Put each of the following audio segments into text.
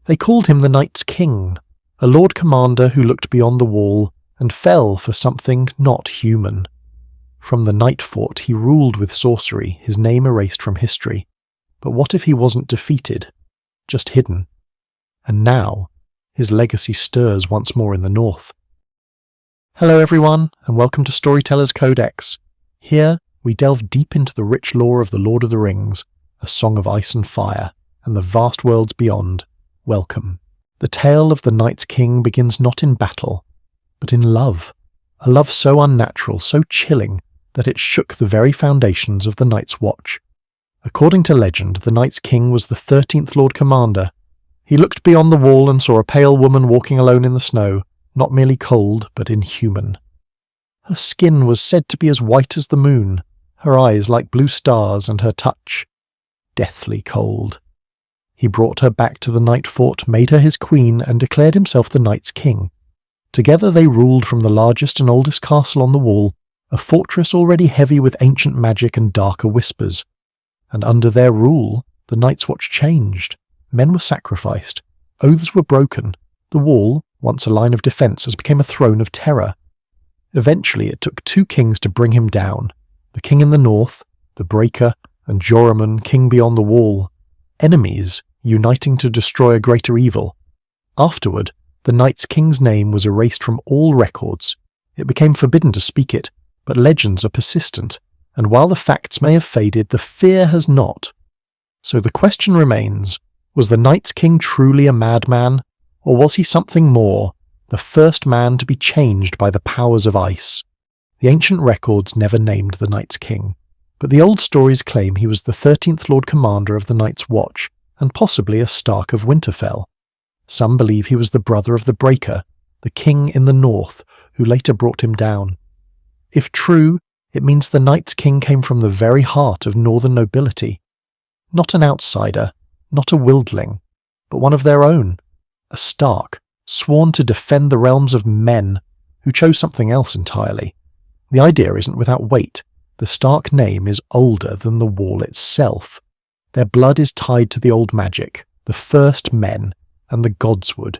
They called him the Night's King, a Lord Commander who looked beyond the wall and fell for something not human. From the Night Fort he ruled with sorcery, his name erased from history. But what if he wasn't defeated? Just hidden. And now, his legacy stirs once more in the north. Hello everyone, and welcome to Storyteller's Codex. Here, we delve deep into the rich lore of the Lord of the Rings, a song of ice and fire, and the vast worlds beyond. Welcome. The tale of the Night's King begins not in battle, but in love. A love so unnatural, so chilling, that it shook the very foundations of the Night's Watch. According to legend, the Night's King was the 13th Lord Commander. He looked beyond the wall and saw a pale woman walking alone in the snow, not merely cold, but inhuman. Her skin was said to be as white as the moon, her eyes like blue stars, and her touch deathly cold. He brought her back to the Night Fort, made her his queen, and declared himself the Night's King. Together they ruled from the largest and oldest castle on the wall, a fortress already heavy with ancient magic and darker whispers. And under their rule, the Night's Watch changed. Men were sacrificed. Oaths were broken. The wall, once a line of defence, became a throne of terror. Eventually it took 2 kings to bring him down. The king in the north, the Breaker, and Joramun, king beyond the wall. Enemies, uniting to destroy a greater evil. Afterward, the Night's King's name was erased from all records. It became forbidden to speak it, but legends are persistent. And while the facts may have faded, the fear has not. So the question remains, was the Night's King truly a madman, or was he something more, the first man to be changed by the powers of ice? The ancient records never named the Night's King, but the old stories claim he was the 13th Lord Commander of the Night's Watch, and possibly a Stark of Winterfell. Some believe he was the brother of the Breaker, the king in the north, who later brought him down. If true, it means the Night's King came from the very heart of northern nobility. Not an outsider, not a wieldling, but one of their own. A Stark, sworn to defend the realms of men, who chose something else entirely. The idea isn't without weight. The Stark name is older than the wall itself. Their blood is tied to the old magic, the first men, and the godswood.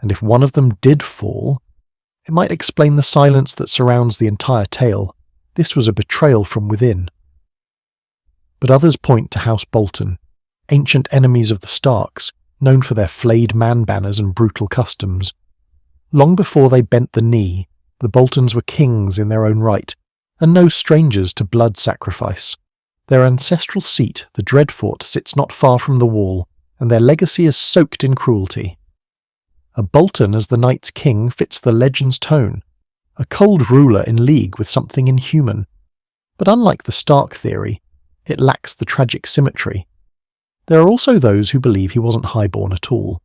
And if one of them did fall, it might explain the silence that surrounds the entire tale. This was a betrayal from within. But others point to House Bolton, ancient enemies of the Starks, known for their flayed man banners and brutal customs. Long before they bent the knee, the Boltons were kings in their own right, and no strangers to blood sacrifice. Their ancestral seat, the Dreadfort, sits not far from the wall, and their legacy is soaked in cruelty. A Bolton as the Night's King fits the legend's tone, a cold ruler in league with something inhuman. But unlike the Stark theory, it lacks the tragic symmetry. There are also those who believe he wasn't highborn at all.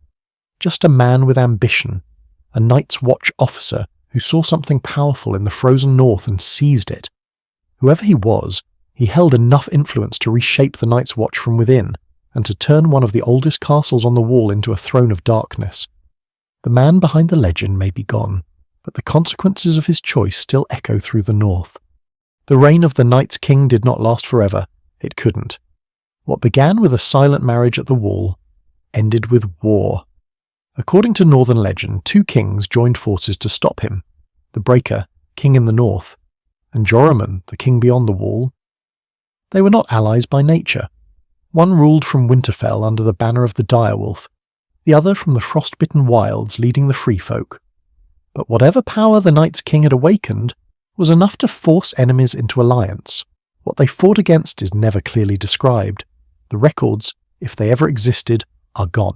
Just a man with ambition, a Night's Watch officer who saw something powerful in the frozen north and seized it. Whoever he was, he held enough influence to reshape the Night's Watch from within, and to turn one of the oldest castles on the wall into a throne of darkness. The man behind the legend may be gone, but the consequences of his choice still echo through the north. The reign of the Night's King did not last forever. It couldn't. What began with a silent marriage at the wall ended with war. According to northern legend, 2 kings joined forces to stop him. The Breaker, king in the north, and Joramun, the king beyond the wall. They were not allies by nature. One ruled from Winterfell under the banner of the direwolf, the other from the frost-bitten wilds leading the free folk. But whatever power the Night's King had awakened was enough to force enemies into alliance. What they fought against is never clearly described. The records, if they ever existed, are gone.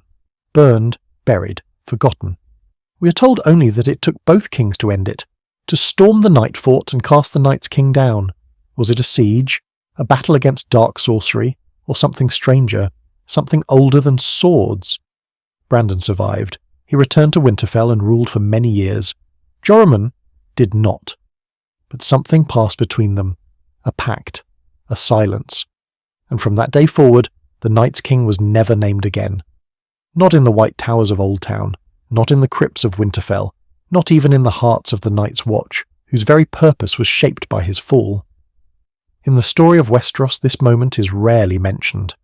Burned, buried, forgotten. We are told only that it took both kings to end it, to storm the Night Fort and cast the Night's King down. Was it a siege, a battle against dark sorcery, or something stranger, something older than swords? Brandon survived. He returned to Winterfell and ruled for many years. Joramun did not. But something passed between them. A pact. A silence. And from that day forward, the Night's King was never named again. Not in the White Towers of Old Town, not in the crypts of Winterfell, not even in the hearts of the Night's Watch, whose very purpose was shaped by his fall. In the story of Westeros, this moment is rarely mentioned,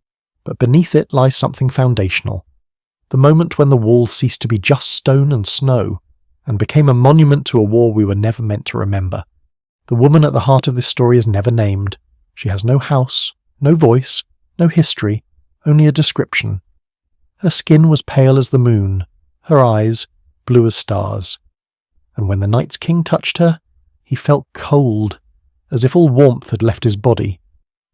but beneath it lies something foundational. the moment when the wall ceased to be just stone and snow, and became a monument to a war we were never meant to remember. The woman at the heart of this story is never named. She has no house, no voice, no history, only a description. Her skin was pale as the moon, her eyes blue as stars. And when the Night's King touched her, he felt cold, as if all warmth had left his body.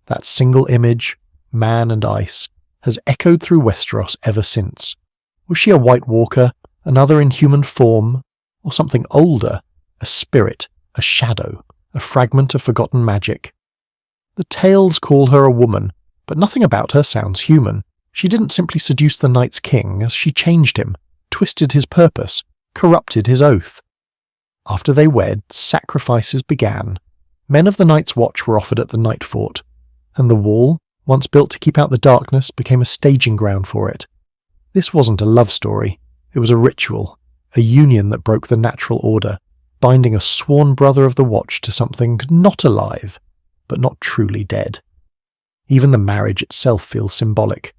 That single image, man and ice, has echoed through Westeros ever since. Was she a White Walker, another in human form, or something older, a spirit, a shadow, a fragment of forgotten magic? The tales call her a woman, but nothing about her sounds human. She didn't simply seduce the Night's King, as she changed him, twisted his purpose, corrupted his oath. After they wed, sacrifices began. Men of the Night's Watch were offered at the Night Fort, and the wall, once built to keep out the darkness, became a staging ground for it. This wasn't a love story, it was a ritual, a union that broke the natural order, binding a sworn brother of the Watch to something not alive, but not truly dead. Even the marriage itself feels symbolic,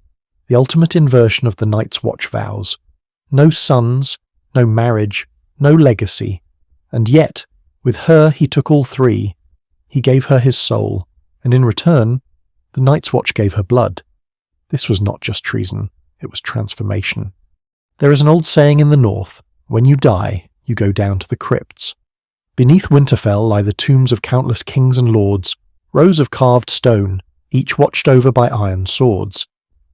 the ultimate inversion of the Night's Watch vows. No sons, no marriage, no legacy, and yet, with her he took all three. He gave her his soul, and in return, the Night's Watch gave her blood. This was not just treason, it was transformation. There is an old saying in the north, when you die, you go down to the crypts. Beneath Winterfell lie the tombs of countless kings and lords, rows of carved stone, each watched over by iron swords.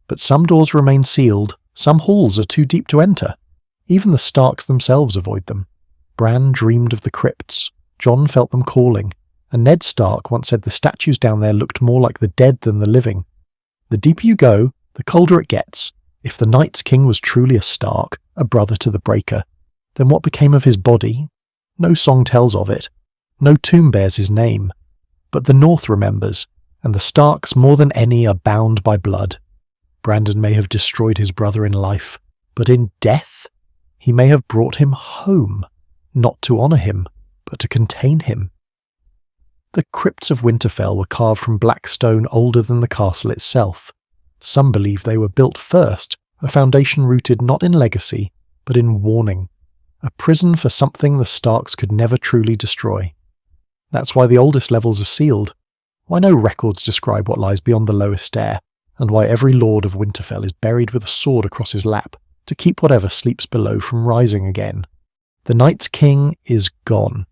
But some doors remain sealed, some halls are too deep to enter. Even the Starks themselves avoid them. Bran dreamed of the crypts, Jon felt them calling, and Ned Stark once said the statues down there looked more like the dead than the living. The deeper you go, the colder it gets. If the Night's King was truly a Stark, a brother to the Breaker, then what became of his body? No song tells of it. No tomb bears his name. But the North remembers, and the Starks more than any are bound by blood. Brandon may have destroyed his brother in life, but in death, he may have brought him home, not to honour him, but to contain him. The crypts of Winterfell were carved from black stone older than the castle itself. Some believe they were built first, a foundation rooted not in legacy, but in warning, a prison for something the Starks could never truly destroy. That's why the oldest levels are sealed, why no records describe what lies beyond the lowest stair, and why every lord of Winterfell is buried with a sword across his lap to keep whatever sleeps below from rising again. The Night's King is gone,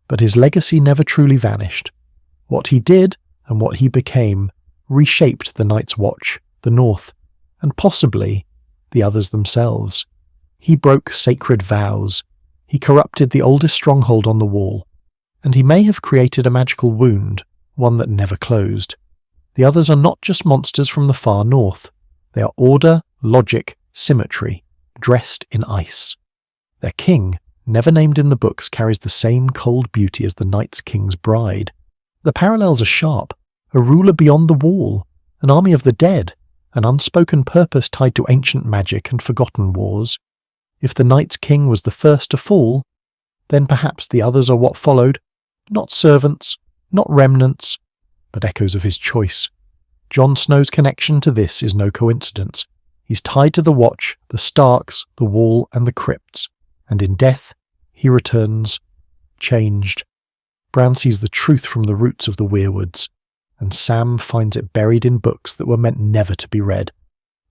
but his legacy never truly vanished. What he did, and what he became, reshaped the Night's Watch, the North, and possibly the others themselves. He broke sacred vows, he corrupted the oldest stronghold on the wall, and he may have created a magical wound, one that never closed. The others are not just monsters from the far north. They are order, logic, symmetry, dressed in ice. Their king, never named in the books, carries the same cold beauty as the Night's King's bride. The parallels are sharp. A ruler beyond the wall, an army of the dead, an unspoken purpose tied to ancient magic and forgotten wars. If the Night's King was the first to fall, then perhaps the others are what followed, not servants, not remnants, but echoes of his choice. Jon Snow's connection to this is no coincidence. He's tied to the Watch, the Starks, the Wall, and the crypts, and in death, he returns, changed. Bran sees the truth from the roots of the weirwoods, and Sam finds it buried in books that were meant never to be read.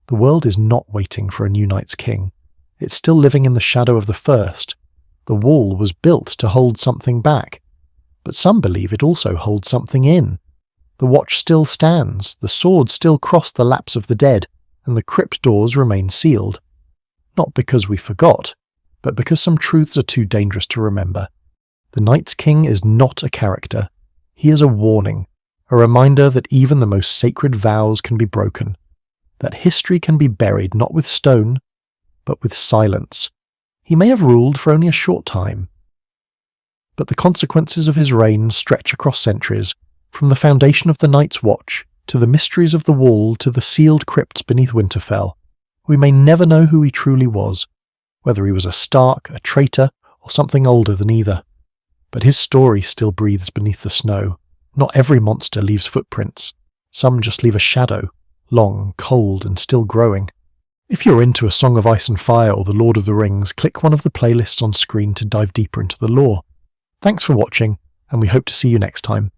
The world is not waiting for a new Night's King. It's still living in the shadow of the first. The wall was built to hold something back, but some believe it also holds something in. The Watch still stands, the swords still cross the laps of the dead, and the crypt doors remain sealed. Not because we forgot, but because some truths are too dangerous to remember. The Night's King is not a character. He is a warning, a reminder that even the most sacred vows can be broken, that history can be buried not with stone, but with silence. He may have ruled for only a short time, but the consequences of his reign stretch across centuries, from the foundation of the Night's Watch, to the mysteries of the Wall, to the sealed crypts beneath Winterfell. We may never know who he truly was, whether he was a Stark, a traitor, or something older than either. But his story still breathes beneath the snow. Not every monster leaves footprints. Some just leave a shadow, long, cold, and still growing. If you're into A Song of Ice and Fire or The Lord of the Rings, click one of the playlists on screen to dive deeper into the lore. Thanks for watching, and we hope to see you next time.